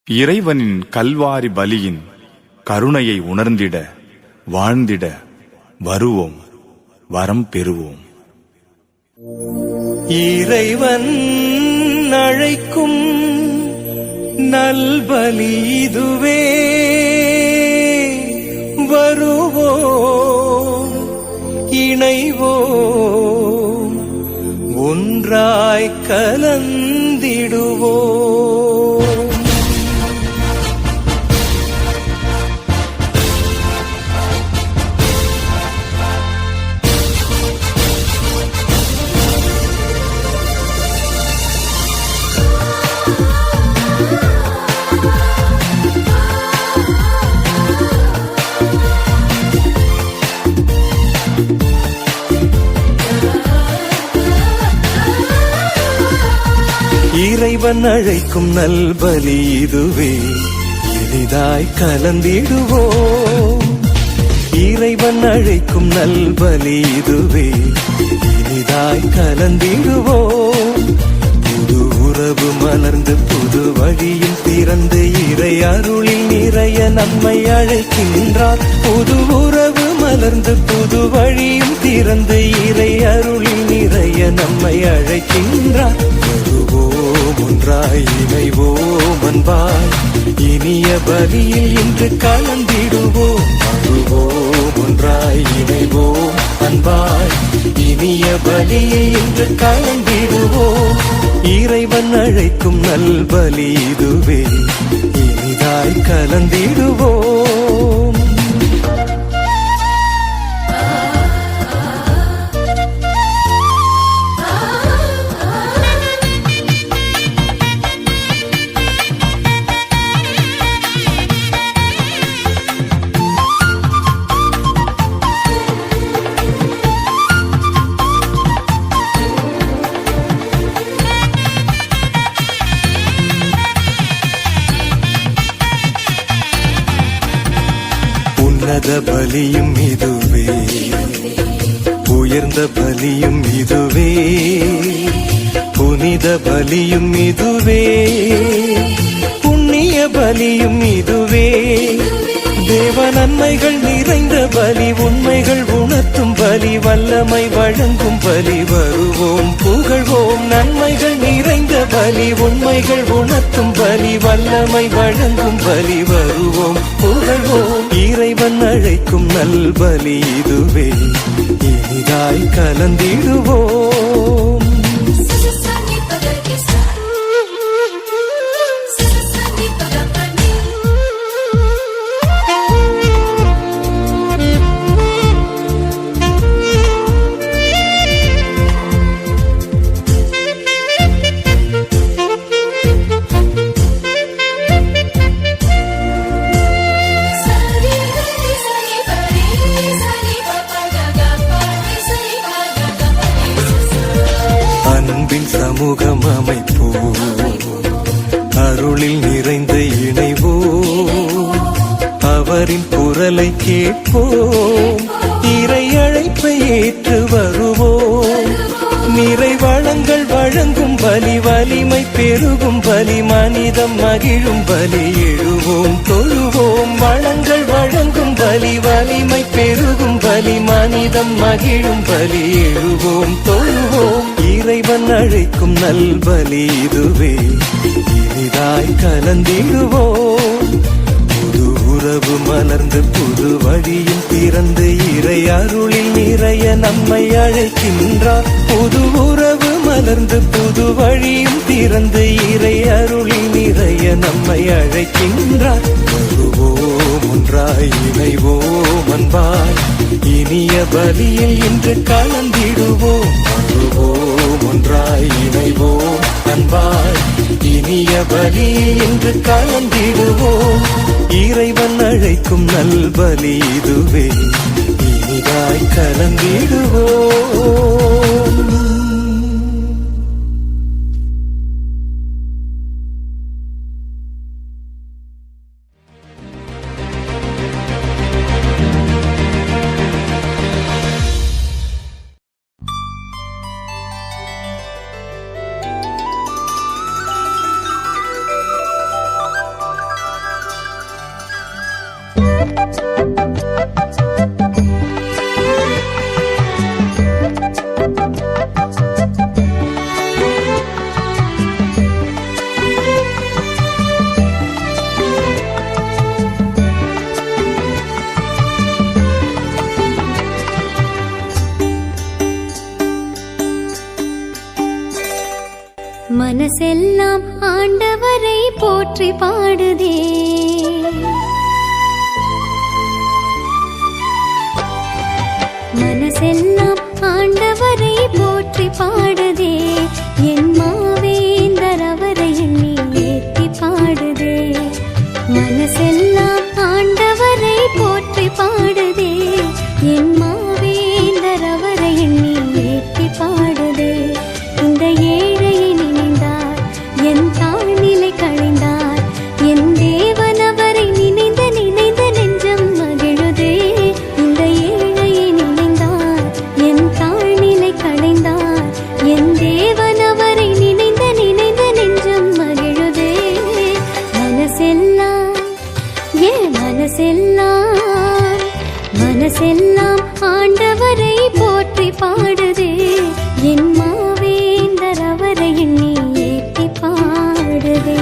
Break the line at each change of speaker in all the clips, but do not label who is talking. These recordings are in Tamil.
இறைவனின் கல்வாரி பலியின் கருணையை உணர்ந்திட வாழ்ந்திட வருவோம், வரம் பெறுவோம்.
இறைவன் அழைக்கும் நல்பலி இதுவே, வருவோம் இணைவோம், ஒன்றாய் கலந்திடுவோம். இறைவன் அழைக்கும் நல்பலி இதுவே, எளிதாய் கலந்திடுவோம். இறைவன் அழைக்கும் நல்பலி இதுவே, எளிதாய் கலந்திடுவோம். புது உறவு மலர்ந்து புது வழியில் திறந்து இறை அருளில் நிறைய நம்மை அழைக்கின்றார். புது உறவு மலர்ந்து புது வழியும் திறந்து இறை அருளில் நிறைய நம்மை அழைக்கின்றார். வருவோம் ஒன்றாய் இணைவோம் அன்பாய், இனிய பலியில் இன்று கலந்திடுவோம். வருவோம் ஒன்றாய் இணைவோம் அன்பாய், இனிய பலியில் இன்று கலந்திடுவோம். இறைவன் அழைக்கும் நல்பலி இதுவே, இனிதாய் கலந்திடுவோம். உன்னத பலியும் இதுவே, உயர்ந்த பலியும் இதுவே, புனித பலியும் இதுவே, புண்ணிய பலியும் இதுவே. தேவ நன்மைகள் நிறைந்த பலி, உண்மைகள் உணர்த்தும் பலி, வல்லமை வழங்கும் பலி. வருவோம் புகழ்வோம் நன்மைகள் நிறைந்த பலி, உண்மைகள் உணர்த்தும் பலி, வல்லமை வழங்கும் பலி. வருவோம் புகழ்வோம். இறைவன் அழைக்கும் நல்பலி இதுவே, இனிதாய் கலந்திடுவோம். அன்பின் சமூகம் அமைப்போம், அருளில் நிறைந்த இணைவோம், அவரின் குரலை கேட்போம், இறை அழைப்பை ஏற்று வருவோம். நிறை வளங்கள் வழங்கும் பலி, வலிமை பெருகும் பலி, மனிதம் மகிழும் பலி. எழுவோம் தொழுவோம், வளங்கள் வழங்கும் பலி, வலிமை பெருகும் பலி, மனிதம் மகிழும் பலி. எழுவோம் தொழுவோம். இறைவன் அழைக்கும் நல்பலி இதுவே, இனிதாய் கலந்திடுவோம். புது உறவு மலர்ந்து புது வழியும் திறந்து இறை அருளில் நிறைய நம்மை அழைக்கின்றார். புது உறவு மலர்ந்து புது வழியும் திறந்து இறை அருளில் நிறைய நம்மை அழைக்கின்றார். வருவோம் ஒன்றாய் இணைவோம் அன்பாய், இனிய பலியில் இன்று கலந்திடுவோம். வருவோம் ஒன்றாய் இணைவோம் அன்பாய், இனிய பலியில் இன்று கலந்திடுவோம். இறைவன் அழைக்கும் நல்பலி இதுவே, இனிதாய் கலந்திடுவோம்.
போற்றி பாடுதே. மனசெல்லாம் ஆண்டவரை போற்றி பாடுதே. என் மாவேந்தர் அவரை எண்ணி ஏற்றி பாடுதே. மனசெல்லாம் ஆண்டவரை போற்றி பாடுதே. என் மாவேந்தர் அவரை எண்ணி ஏற்றி பாடுதே. இந்த ஏழையை நினைந்தார், என் தாழ்நிலை களைந்தார். என் தேவன் அவரை நினைந்த நினைந்த நெஞ்சம் மகிழுதே. இந்த ஏழையை நினைந்தார், என் தாழ்நிலை களைந்தார். என் தேவன் அவரை நினைந்த நினைந்த நெஞ்சம் மகிழுதே. மனசெல்லாம் மனசெல்லாம் ஆண்டவரை போற்றி பாடுதே. என் மாவேந்தர் அவரை எண்ணி ஏற்றி பாடுதே.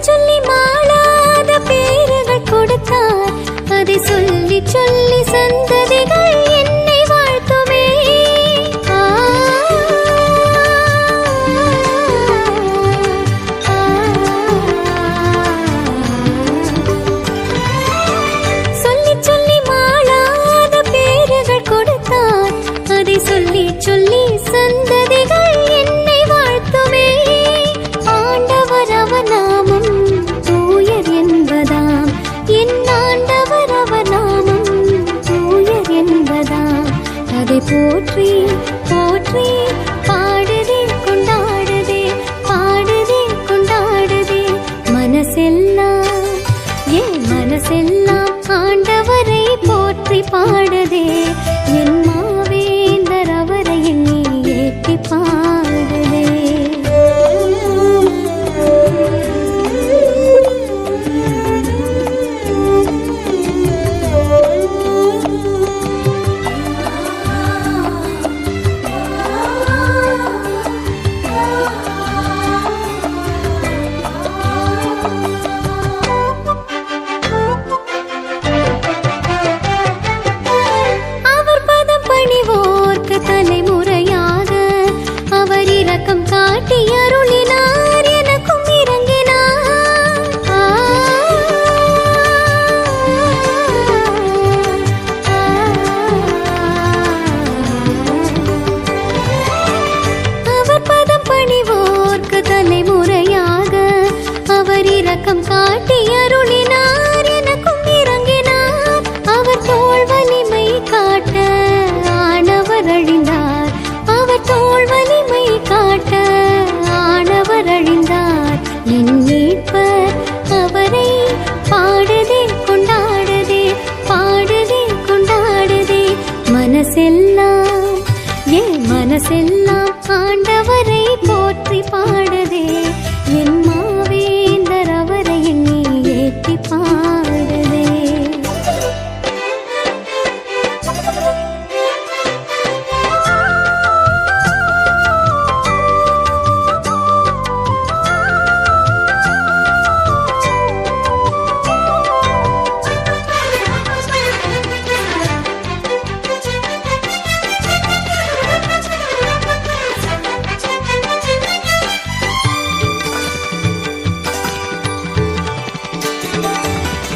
சொல்லி மாளாத பேறுகள் கொடுத்தார். அதை சொல்லி சொல்லி சந்ததிகள் என்னை வாழ்த்துமே. சொல்லி சொல்லி மாளாத பேறுகள் கொடுத்தார். அதை சொல்லி சொல்லி சந்ததிகள் என்னை வாழ்த்துமே. ஆண்டவர் அவர் நாமம் தூயர் என்பதாம். என் ஆண்டவர் அவர் நாமம் தூயர் என்பதாம். அதை போற்றி போற்றி பாடுதே கொண்டாடுதே, பாடுதே கொண்டாடுதே. மனசெல்லாம் மனசெல்லாம் ஆண்டவரை போற்றி பாடுதே. என் மாவேந்தர் அவரை எண்ணி ஏற்றி பாடுதே. தலைமுறையாக அவர் இரக்கம் காட்டி அருளினார், எனக்கும் இறங்கினார். அவர் பதம் பணிவோர்க்கு தலைமுறையாக அவர் இரக்கம் காட்டி அருளினார், எனக்கும் இறங்கினார். அவர் தோள் வலிமை காட்ட ஆனவர் அழிந்தார். அவர் தோள் வலிமை காட்ட ஆனவர் அழிந்தார். என் மீட்பர் அவரை பாடுதே கொண்டாடுதே, பாடுதே கொண்டாடுதே. மனசெல்லாம் மனசெல்லாம் ஆண்டவரை போற்றி பாடுதே. என் மாவேந்தர் அவரை எண்ணி ஏற்றி பாடுதே.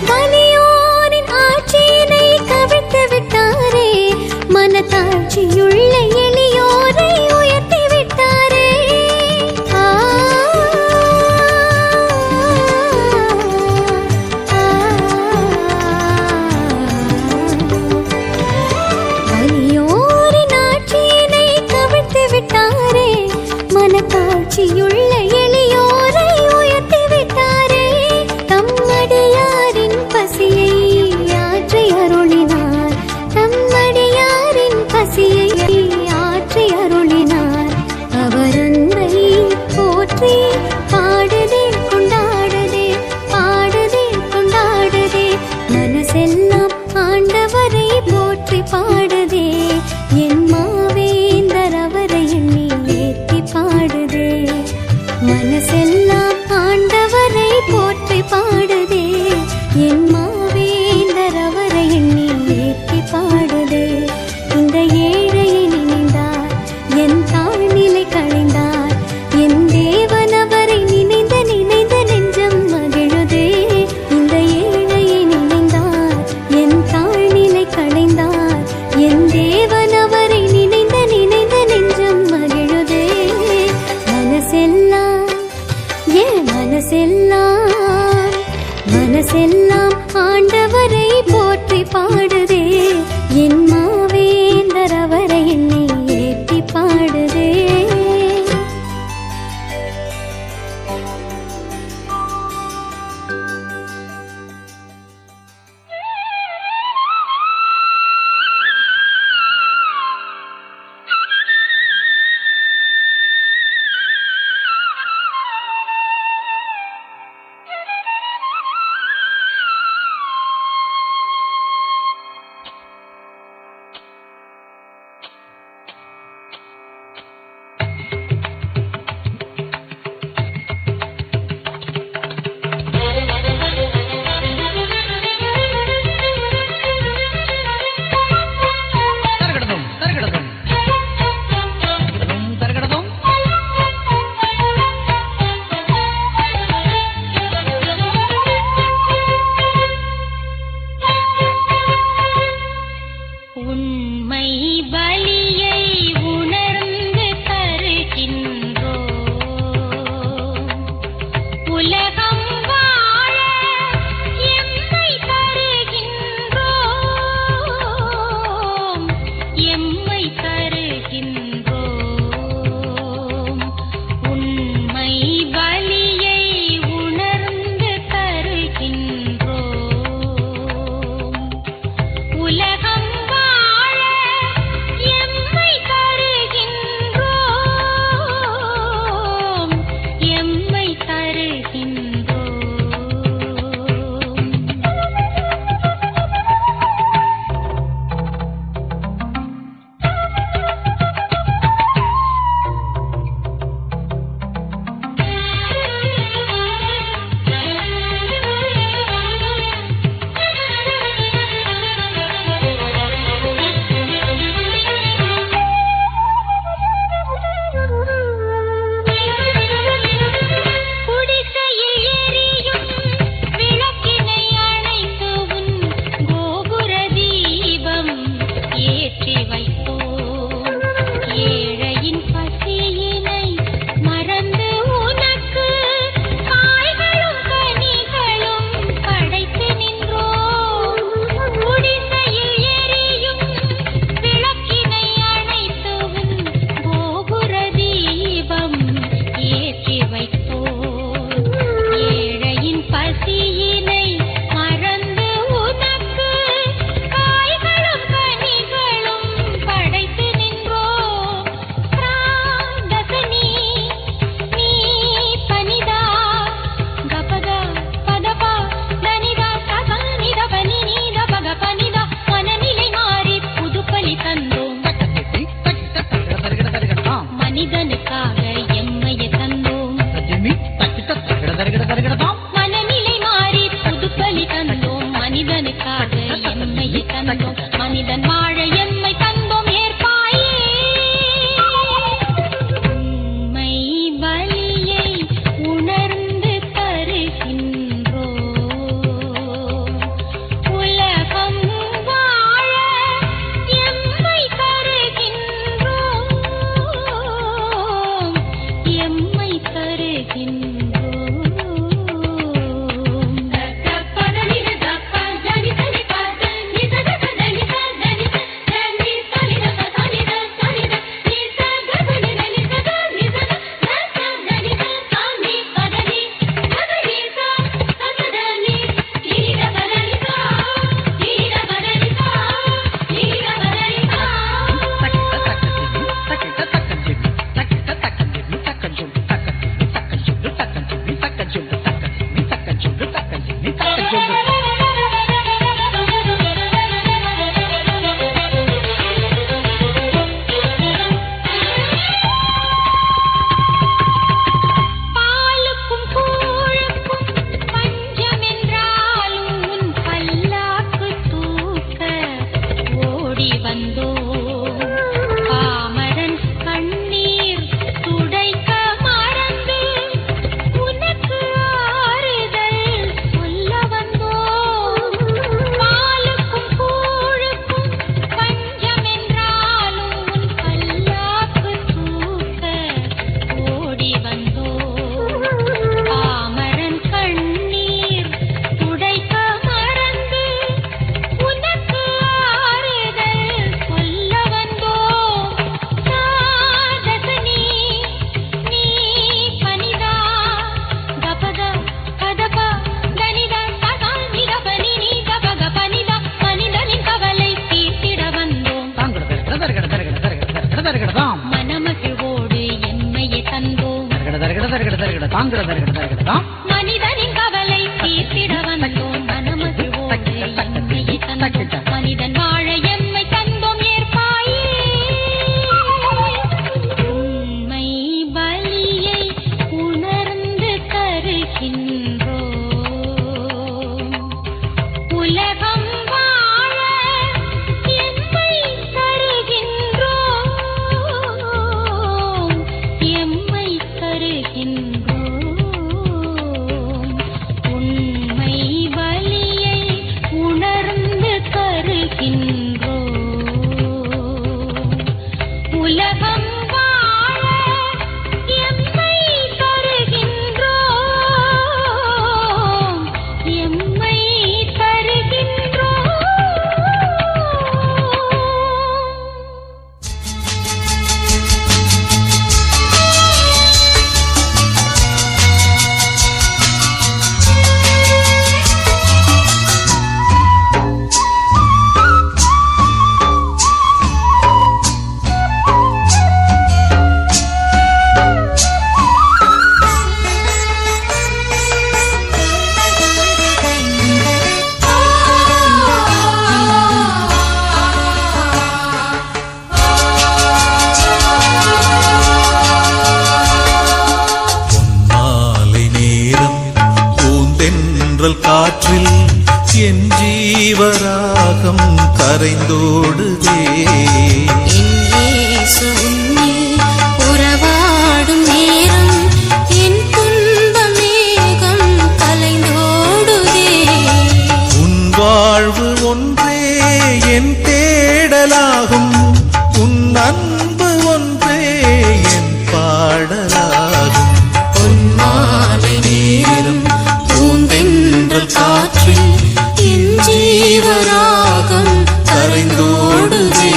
வலியோரின் ஆட்சியினை கவிழ்த்து விட்டாரே. மனத்தாட்சியுள்ள எளியோரை உயர்த்தி விட்டாரே. வலியோரின் ஆட்சியினை கவிழ்த்து விட்டாரே. மனத்தாட்சியுள்ள எளியோரை உயர்த்தி விட்டாரே. தம்மடியாரின் பசியை ஆற்றி அருளினார். தம்மடியாரின் பசியை என் மாவேந்தர் அவரை எண்ணி ஏற்றி பாடுதே. இந்த ஏழையை நினைந்தார், என் தாழ்நிலை களைந்தார், என் தேவன் அவரை நினைந்த நினைந்த நெஞ்சம் மகிழுதே. இந்த ஏழையை நினைந்தார், என் தாழ்நிலை களைந்தார், என் தேவன் அவரை நினைந்த நினைந்த நெஞ்சம் மகிழுதே. மனசெல்லாம் என் மனசெல்லாம் மனசெல்லாம் ஆண்டவரை போற்றி பாடுதே. என் மாவேந்தர் அவரை என்னை ஏற்றி பாடுதே. மனிதனின் கவலை தீர்த்திட வந்தோம் மனமகிழ்வோடு எம்மையை தந்தோம் மனிதன் வாழ எம்மை தந்தோம் ஏற்பாயே உண்மை பலியை உணர்ந்து தருகின்றோம் உலகம் வாழ எம்மை தருகின்றோம் எம்மை தருகின்றோம் உண்மை பலியை உணர்ந்து தருகின்றோம் உலகம் வாழ எம்மை தருகின்றோம் எம்மை தருகின்றோம்.
மாலை நேரம் பூந்தென்றல் காற்றில் என் ஜீவராகம் கரைந்தோடுதே.
உறவாடும் நேரம் என் துன்ப மேகம் கலைந்தோடுதே
உன் வாழ்வு ஒன்றே என் தேடலாகும், உன் அன்பு ஒன்றே என் பாடலாகும்.
பொன்மாலை நேரம் பூந்தென்றல் காற்றில் என் ஜீவராகம் கரைந்தோடுதே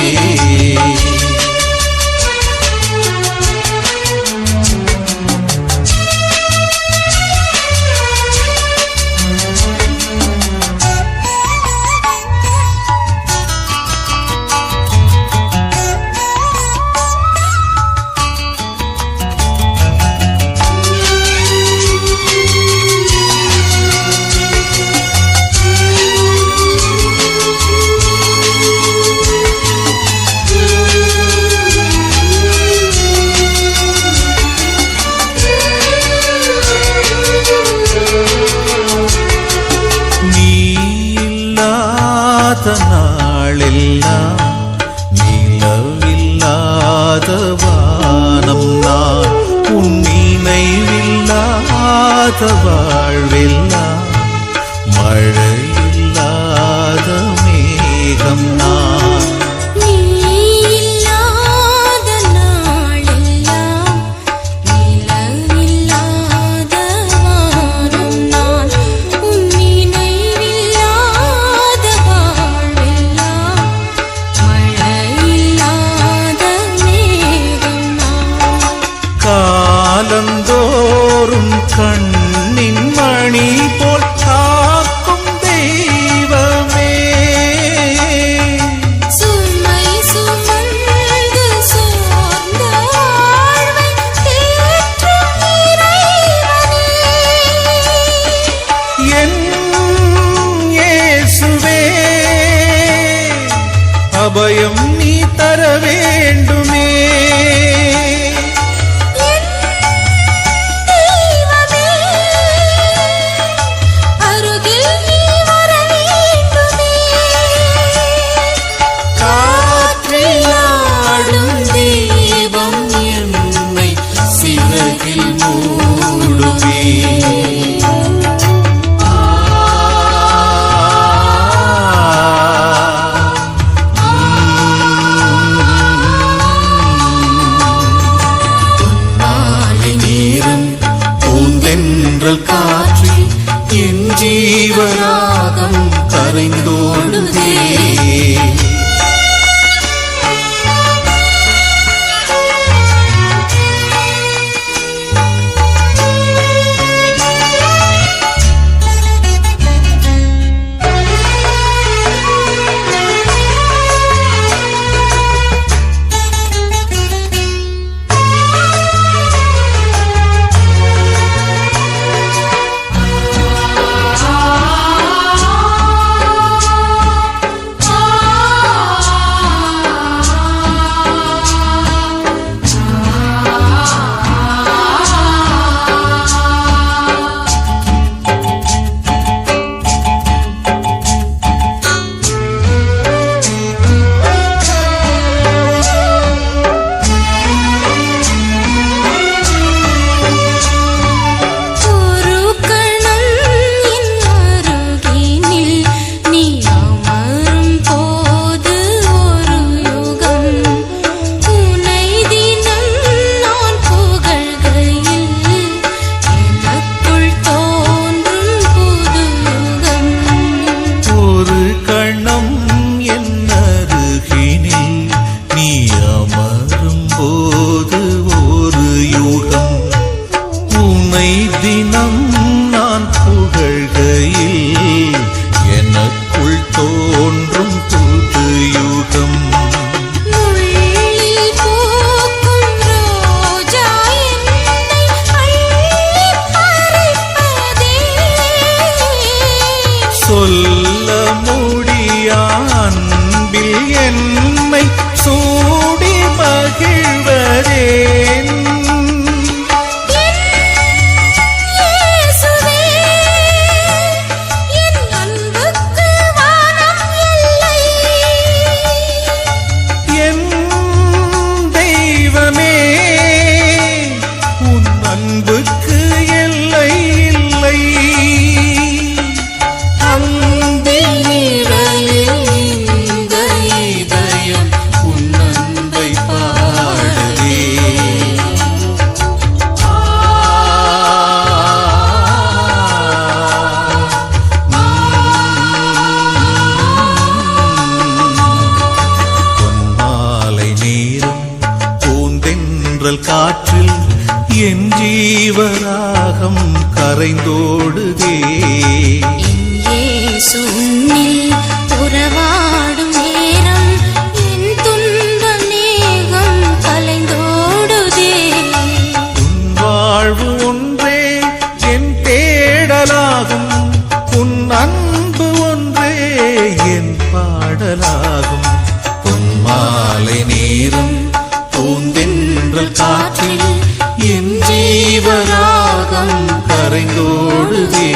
நீ இல்லாத நாளெல்லாம் நிலவில்லாத வானம் நான், உன் நினைவில்லாத வாழ்வெல்லாம் மழையில்லாத மேகம் நான்.
நீ இல்லாத நாளெல்லாம் நிலவில்லாத வானம் நான் உன் நினைவில்லாத வாழ்வெல்லாம் மழையில்லாத மேகம் நான்.
காலந்தோறும் கண்ணின் மணி போல் காக்கும் தெய்வமே.
சுமை சுமந்து சோர்ந்த வாழ்வை தேற்றும் இறைவனே.
என் இயேசுவே, அபயம் நீ தர வேண்டுமே.
என் தெய்வமே, அருகில் நீ வர வேண்டுமே.
காற்றில் ஆடும் தீபம் என்னை சிறகில் மூடுமே. மாலை நேரம் பூந்தென்றல் காற்றில் என் ஜீவராகம் கரைந்தோடுதே. தென்றல் காற்றில் என் ஜீவராகம் கரைந்தோடுதே.
இயேசு உன்னில் உறவாடும் நேரம் என் துன்ப மேகம் கலைந்தோடுதே.
உன் வாழ்வு ஒன்றே என் தேடலாகும், உன் அன்பு ஒன்றே என் பாடலாகும். பொன்மாலை நேரம் பூந்தென்றல் காற்றில் என் ஜீவராகம் கரைந்தோடுதே.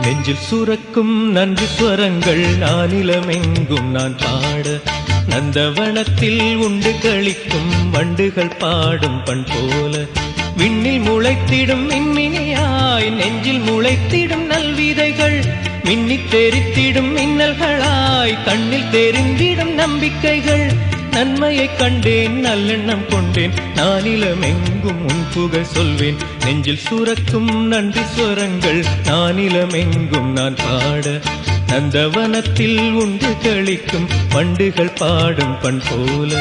நெஞ்சில் சுரக்கும் நன்றி ஸ்வரங்கள் நானிலமெங்கும் நான் பாட, நந்தவனத்தில் உண்டு களிக்கும் வண்டுகள் பாடும் பண் போல, விண்ணில் முளைத்திடும் மின்மினியாய் நெஞ்சில் முளைத்திடும் நல்விதைகள், மின்னித் தெரித்திடும் மின்னல்களாய் கண்ணில் தெரிந்திடும் நம்பிக்கைகள். நன்மையைக் கண்டேன் நல்லெண்ணம் கொண்டேன், நானிலமெங்கும் உன் புகழ் சொல்வேன். நெஞ்சில் சுரக்கும் நன்றி ஸ்வரங்கள் நானிலமெங்கும் நான் பாட, நந்தவனத்தில் உண்டு களிக்கும் வண்டுகள் பாடும் பண் போல.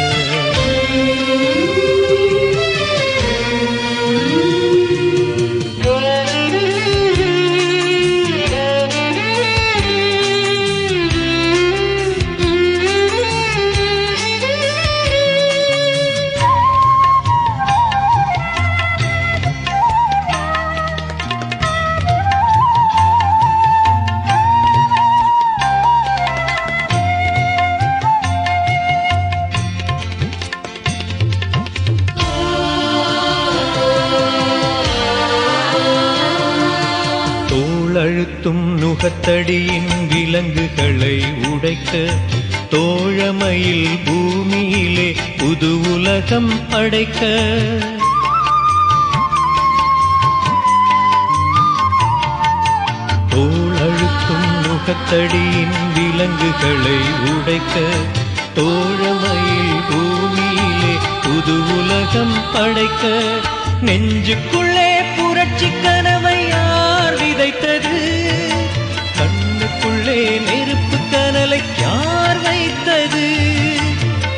அழுத்தும் நுகத்தடியின் விலங்குகளை உடைக்க, தோழமையில் பூமியிலே புது உலகம் படைக்க, தோள் அழுத்தும் நுகத்தடியின் விலங்குகளை உடைக்க, தோழமையில் பூமியிலே புது உலகம் படைக்க, நெஞ்சுக்குள்ளே புரட்சி கனவை யார் விதைத்தது, கண்ணுக்குள்ளே நெருப்பு கனலை யார் வைத்தது,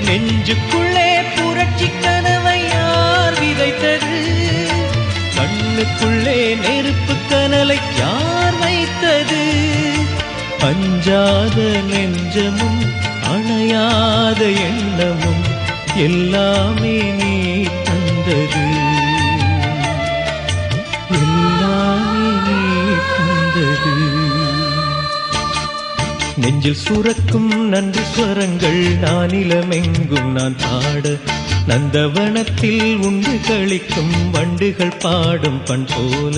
நெஞ்சுக்குள்ளே புரட்சி கனவை யார் விதைத்தது, கண்ணுக்குள்ளே நெருப்பு கனலை யார் வைத்தது. அஞ்சாத நெஞ்சமும் அணையாத எண்ணமும் எல்லாமே நீ தந்தது, எல்லாமே நீ தந்தது. நெஞ்சில் சுரக்கும் நன்றி ஸ்வரங்கள் நானிலமெங்கும் நான் பாட, நந்தவனத்தில் உண்டு களிக்கும் வண்டுகள் பாடும் பண் போல.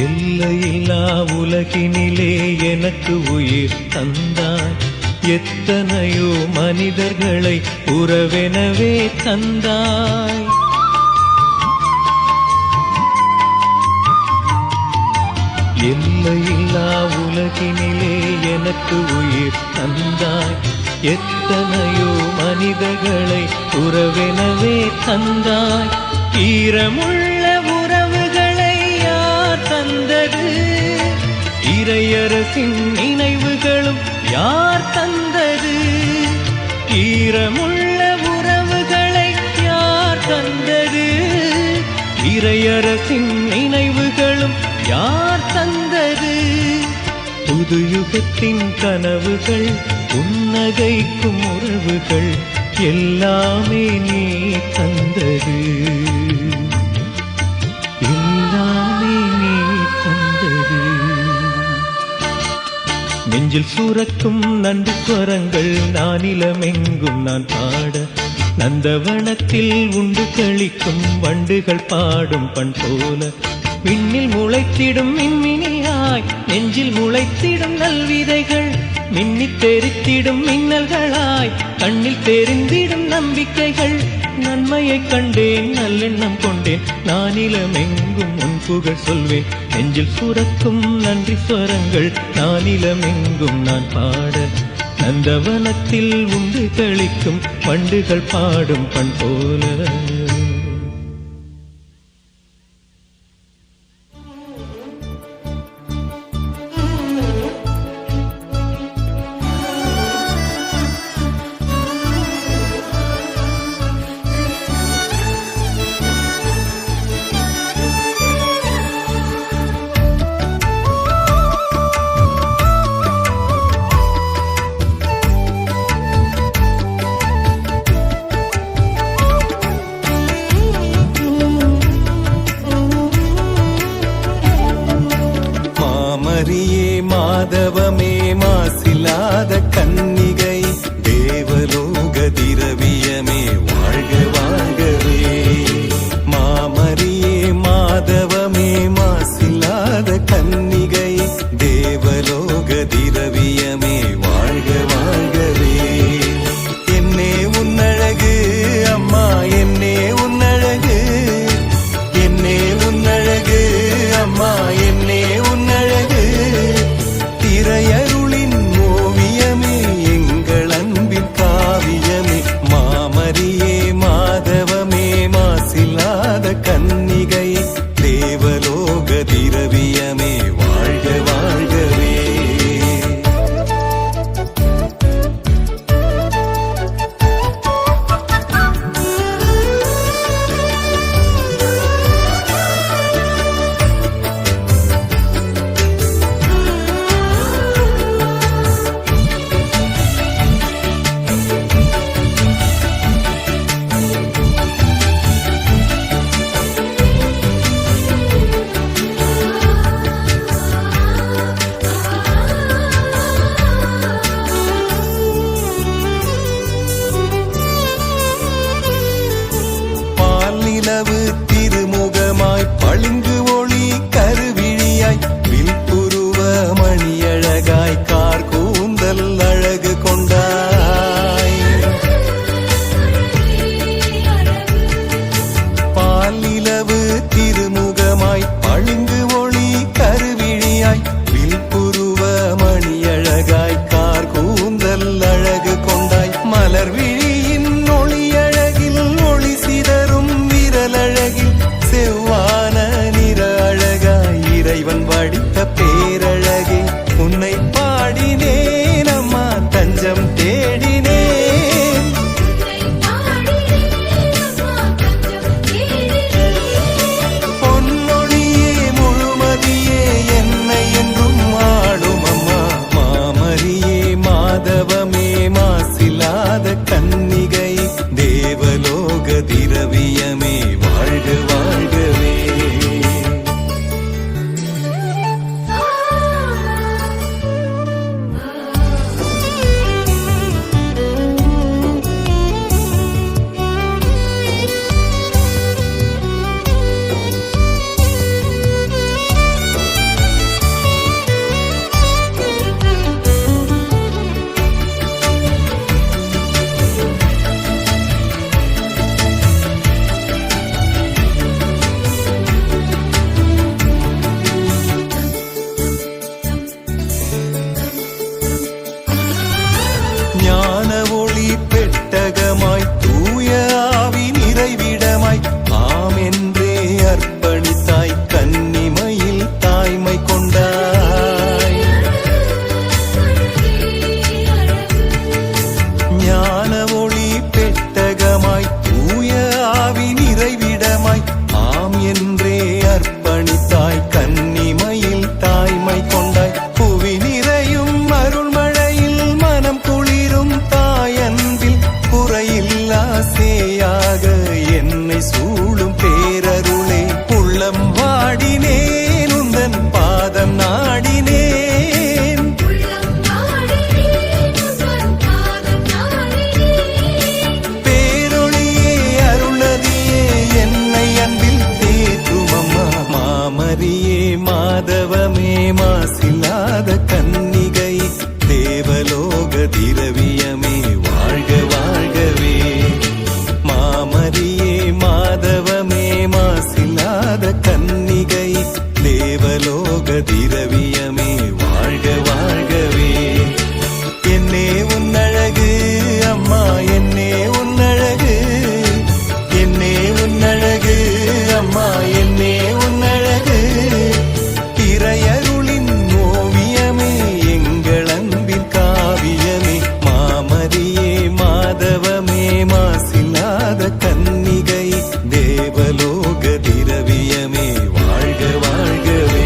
எல்லையில்லா உலகினிலே எனக்கு உயிர் தந்தாய், எத்தனையோ மனிதர்களை உறவெனவே தந்தாய். எல்லையில்லா உலகினிலே எனக்கு உயிர் தந்தாய், எத்தனையோ மனிதர்களை உறவெனவே தந்தாய். ஈரமுள்ள உறவுகளை யார் தந்தது? இறையரசின் நினைவுகளும் யார் தந்தது? ஈரமுள்ள உறவுகளை யார் தந்தது? இறையரசின் நினைவுகளும் யார் தந்தது? புது யுகத்தின் கனவுகள், புன்னகைக்கும் உறவுகள் எல்லாமே நீ தந்தது. எல்லாமே நீ தந்தது. நெஞ்சில் சூரக்கும் நன்றி ஸ்வரங்கள் நானிலமெங்கும் நான் பாட, நந்தவனத்தில் உண்டு கழிக்கும் வண்டுகள் பாடும் பண் போல, விண்ணில் முளைத்திடும் மின்மினியாய் நெஞ்சில் முளைத்திடும் நல்விதைகள், மின்னித் தெரித்திடும் மின்னல்களாய் கண்ணில் தெரிந்திடும் நம்பிக்கைகள். நன்மையைக் கண்டேன், நல்லெண்ணம் கொண்டேன், நானிலமெங்கும் உன் புகழ் சொல்வேன். நெஞ்சில் சுரக்கும் நன்றி ஸ்வரங்கள் நானிலமெங்கும் நான் பாட, நந்தவனத்தில் உண்டு கழிக்கும் வண்டுகள் பாடும் பண் போல.
மரியே மாதவமே மாசில்லாத கன்னிகை, தேவலோக திரவியமே வாழ்க வாழ்கவே. மாமரியே மாதவமே மாசில்லாத கன்னிகை, தேவலோக திரவியமே வாழ்க வாழ்கவே. என்னே உன்னழகு அம்மா, என்னே உன்னழகு, என்னே உன்னழகு அம்மா, என்னே உன்னழகு. திரையருளின் ஓவியமே எங்கள் அன்பின் காவி மாசில்லாத கன்னிகை தேவலோக திரவியமே வாழ்க வாழ்கவே. மாமரியே மாதவமே மாசில்லாத கன்னிகை தேவலோக திரவியமே வாழ்க வாழ்கவே. என்னே உன்னழகு அம்மா என்னே உன்னழகு, என்னே உன்னழகு அம்மா என்னே உன்னழகு. இறையருளின் ஓவியமே எங்கள் அன்பின் காவியமே. மாமரியே மாதவமே மாசில்லாத கன்னிகை தேவலோக திரவியமே வாழ்க வாழ்கவே.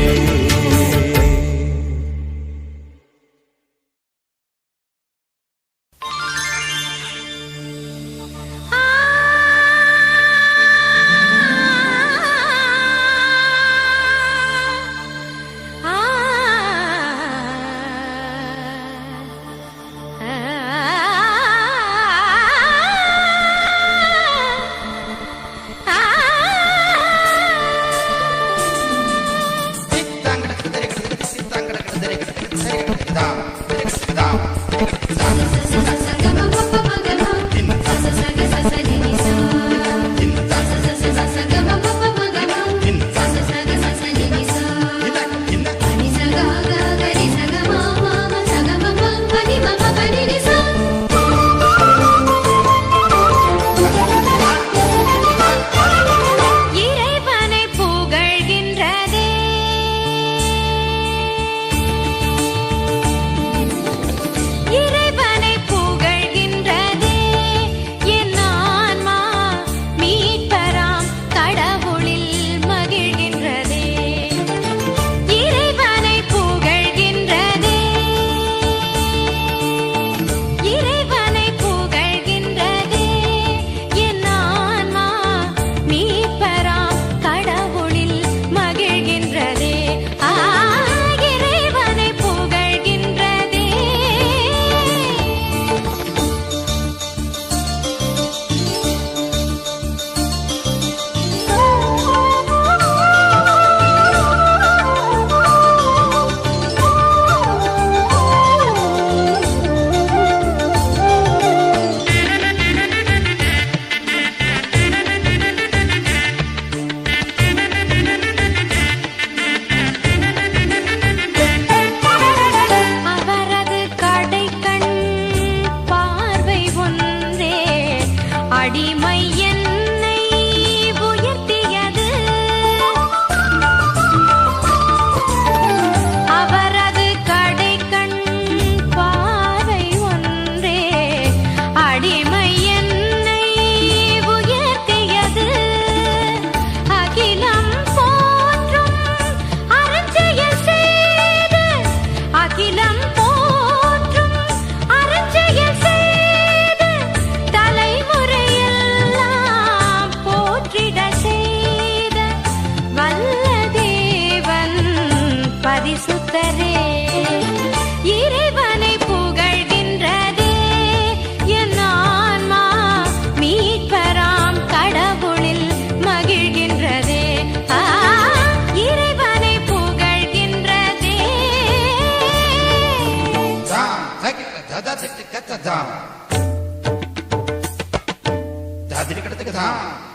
Da da da da da.